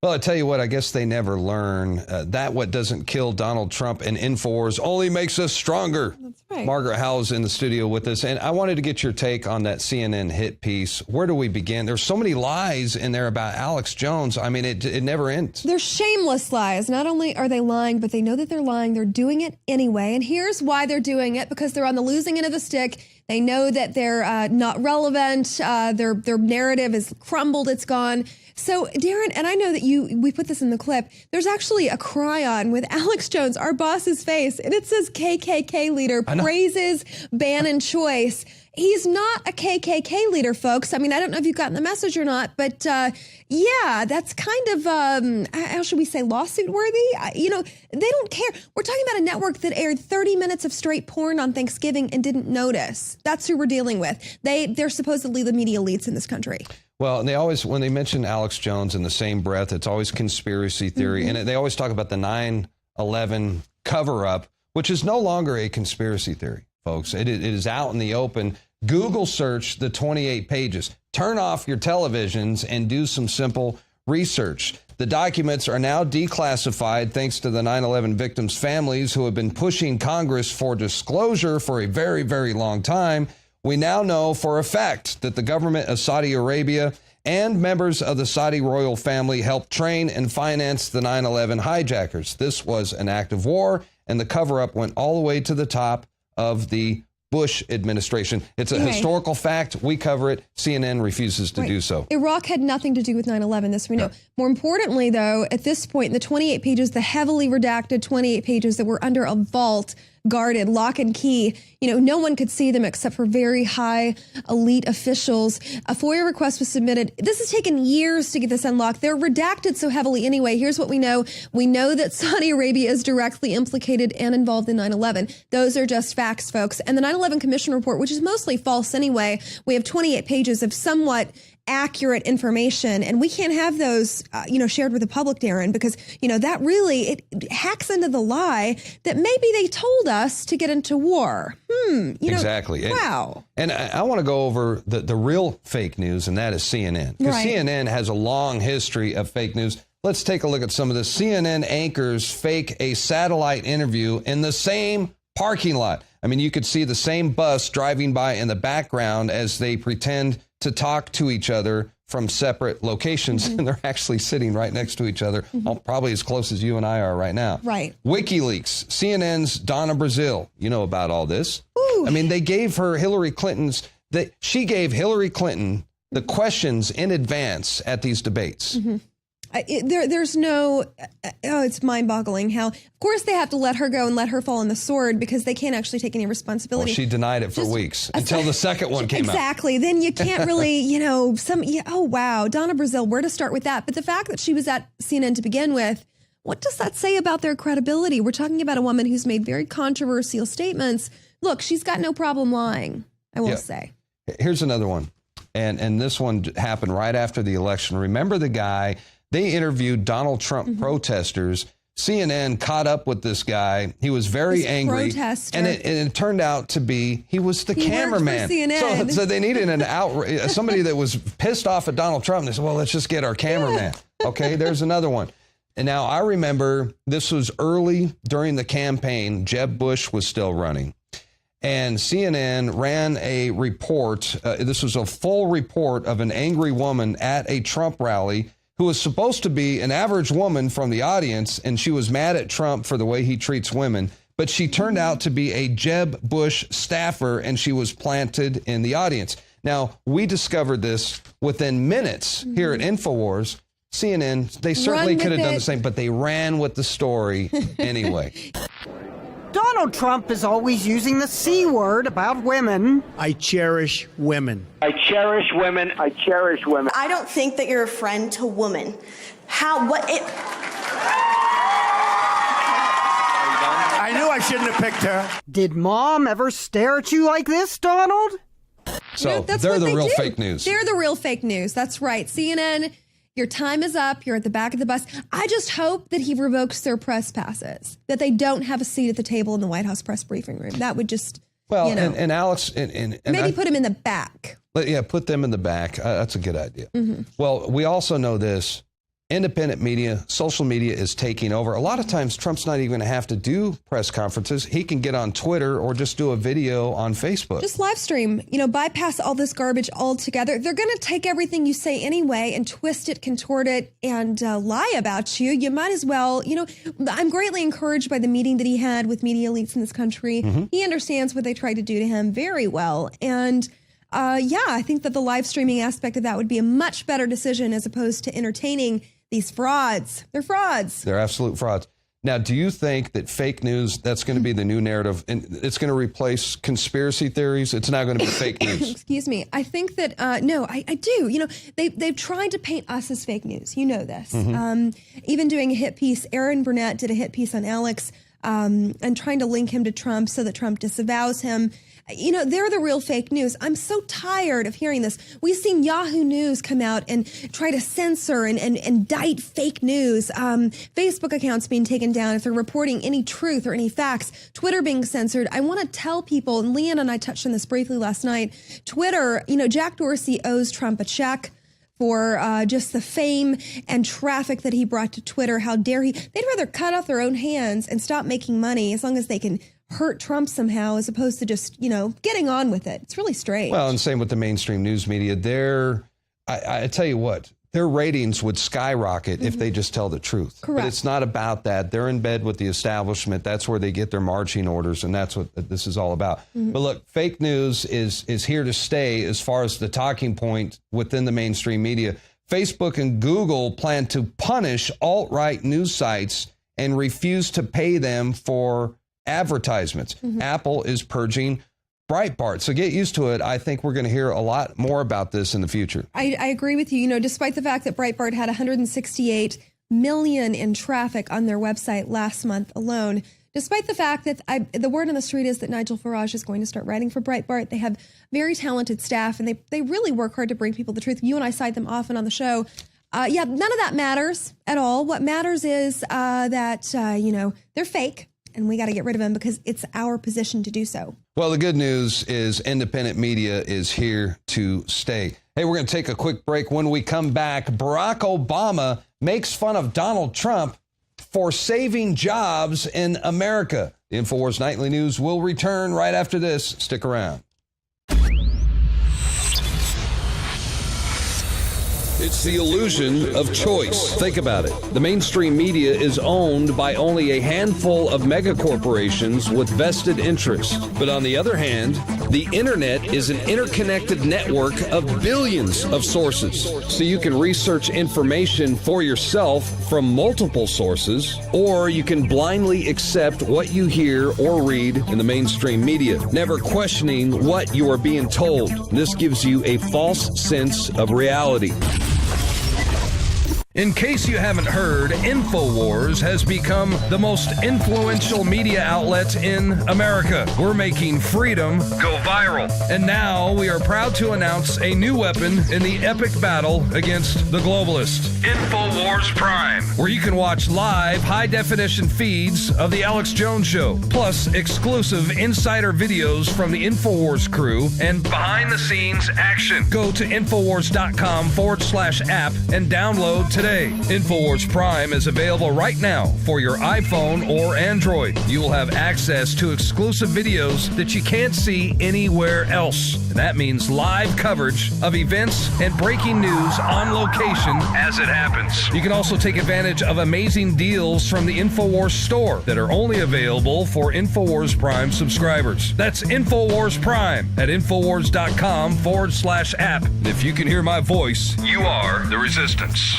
Well, I tell you what, I guess they never learn that what doesn't kill Donald Trump and InfoWars only makes us stronger. That's right. Margaret Howell's in the studio with us, and I wanted to get your take on that CNN hit piece. Where do we begin? There's so many lies in there about Alex Jones. I mean, it never ends. They're shameless lies. Not only are they lying, but they know that they're lying. They're doing it anyway. And here's why they're doing it, because they're on the losing end of the stick. They know that they're not relevant. Their narrative is crumbled. It's gone. So, Darren, and I know that we put this in the clip, there's actually a chyron with Alex Jones, our boss's face, and it says KKK leader praises ban choice. He's not a KKK leader, folks. I mean, I don't know if you've gotten the message or not, but yeah, that's kind of, how should we say, lawsuit worthy? They don't care. We're talking about a network that aired 30 minutes of straight porn on Thanksgiving and didn't notice. That's who we're dealing with. They're supposedly the media elites in this country. Well, and they always, when they mention Alex Jones in the same breath, it's always conspiracy theory. And they always talk about the 9/11 cover-up, which is no longer a conspiracy theory, folks. It is out in the open. Google search the 28 pages. Turn off your televisions and do some simple research. The documents are now declassified thanks to the 9/11 victims' families who have been pushing Congress for disclosure for a very, very long time. We now know for a fact that the government of Saudi Arabia and members of the Saudi royal family helped train and finance the 9/11 hijackers. This was an act of war, and the cover-up went all the way to the top of the Bush administration. It's a historical fact. We cover it. CNN refuses to do so. Iraq had nothing to do with 9/11, this we know. More importantly, though, at this point, in the 28 pages, the heavily redacted 28 pages that were under a vault, guarded, lock and key, no one could see them except for very high elite officials. A FOIA request was submitted. This has taken years to get this unlocked. They're redacted so heavily anyway. Here's what we know. We know that Saudi Arabia is directly implicated and involved in 9/11. Those are just facts, folks. And the 9/11 Commission report, which is mostly false anyway, we have 28 pages of somewhat accurate information, and we can't have those, shared with the public, Darren, because, that really, it hacks into the lie that maybe they told us to get into war. Exactly. Wow. And I want to go over the real fake news, and that is CNN. Because CNN has a long history of fake news. Let's take a look at some of this. CNN anchors fake a satellite interview in the same parking lot. I mean, you could see the same bus driving by in the background as they pretend to talk to each other from separate locations, and they're actually sitting right next to each other, probably as close as you and I are right now. Right. WikiLeaks, CNN's Donna Brazile, you know about all this. Ooh. I mean, they gave her she gave Hillary Clinton the questions in advance at these debates. There's no, it's mind-boggling how, of course, they have to let her go and let her fall on the sword because they can't actually take any responsibility. Well, she denied it for weeks until the second one came out. Exactly. Then you can't really, oh, wow. Donna Brazile, where to start with that? But the fact that she was at CNN to begin with, what does that say about their credibility? We're talking about a woman who's made very controversial statements. Look, she's got no problem lying, I will say. Here's another one. And this one happened right after the election. Remember the guy? They interviewed Donald Trump protesters. CNN caught up with this guy. He was very angry. And it turned out to be he was the cameraman. So they needed somebody that was pissed off at Donald Trump. And they said, well, let's just get our cameraman. Okay, there's another one. And now I remember this was early during the campaign. Jeb Bush was still running. And CNN ran a report. This was a full report of an angry woman at a Trump rally who was supposed to be an average woman from the audience, and she was mad at Trump for the way he treats women. But she turned out to be a Jeb Bush staffer, and she was planted in the audience. Now, we discovered this within minutes here at InfoWars. CNN, they certainly could have done the same, but they ran with the story anyway. Donald Trump is always using the C word about women. I cherish women. I cherish women. I cherish women. I don't think that you're a friend to women. I knew I shouldn't have picked her. Did Mom ever stare at you like this, Donald? So they're the real fake news. They're the real fake news. That's right. CNN, your time is up. You're at the back of the bus. I just hope that he revokes their press passes, that they don't have a seat at the table in the White House press briefing room. That would just, and Alex, and maybe put him in the back. Yeah, put them in the back. That's a good idea. Well, we also know this. independent media, social media is taking over. A lot of times, Trump's not even going to have to do press conferences. He can get on Twitter or just do a video on Facebook. Just live stream, bypass all this garbage altogether. They're going to take everything you say anyway and twist it, contort it, and lie about you. You might as well, I'm greatly encouraged by the meeting that he had with media elites in this country. Mm-hmm. He understands what they tried to do to him very well. And I think that the live streaming aspect of that would be a much better decision as opposed to entertaining these frauds. They're frauds. They're absolute frauds. Now, do you think that fake news, that's going to be the new narrative, and it's going to replace conspiracy theories? It's not going to be fake news. Excuse me. I think that, no, I do. They've tried to paint us as fake news. You know this. Mm-hmm. Even doing a hit piece, Aaron Burnett did a hit piece on Alex and trying to link him to Trump so that Trump disavows him. They're the real fake news. I'm so tired of hearing this. We've seen Yahoo News come out and try to censor and indict fake news. Facebook accounts being taken down if they're reporting any truth or any facts. Twitter being censored. I want to tell people, and Leanne and I touched on this briefly last night, Twitter, Jack Dorsey owes Trump a check for just the fame and traffic that he brought to Twitter. How dare he? They'd rather cut off their own hands and stop making money as long as they can hurt Trump somehow, as opposed to just, getting on with it. It's really strange. Well, and same with the mainstream news media. I tell you what, their ratings would skyrocket if they just tell the truth. Correct. But it's not about that. They're in bed with the establishment. That's where they get their marching orders, and that's what this is all about. Mm-hmm. But look, fake news is here to stay as far as the talking point within the mainstream media. Facebook and Google plan to punish alt-right news sites and refuse to pay them for advertisements. Mm-hmm. Apple is purging Breitbart. So get used to it. I think we're going to hear a lot more about this in the future. I agree with you. Despite the fact that Breitbart had 168 million in traffic on their website last month alone, despite the fact that the word on the street is that Nigel Farage is going to start writing for Breitbart. They have very talented staff, and they really work hard to bring people the truth. You and I cite them often on the show. None of that matters at all. What matters is that, they're fake. And we got to get rid of them because it's our position to do so. Well, the good news is independent media is here to stay. Hey, we're going to take a quick break. When we come back, Barack Obama makes fun of Donald Trump for saving jobs in America. The InfoWars Nightly News will return right after this. Stick around. It's the illusion of choice. Think about it. The mainstream media is owned by only a handful of megacorporations with vested interests. But on the other hand, the internet is an interconnected network of billions of sources. So you can research information for yourself from multiple sources, or you can blindly accept what you hear or read in the mainstream media, never questioning what you are being told. This gives you a false sense of reality. In case you haven't heard, InfoWars has become the most influential media outlet in America. We're making freedom go viral. And now we are proud to announce a new weapon in the epic battle against the globalists. InfoWars Prime, where you can watch live high-definition feeds of The Alex Jones Show, plus exclusive insider videos from the InfoWars crew and behind-the-scenes action. Go to Infowars.com/app and download today. InfoWars Prime is available right now for your iPhone or Android. You will have access to exclusive videos that you can't see anywhere else. And that means live coverage of events and breaking news on location as it happens. You can also take advantage of amazing deals from the InfoWars store that are only available for InfoWars Prime subscribers. That's InfoWars Prime at Infowars.com/app. And if you can hear my voice, you are the resistance.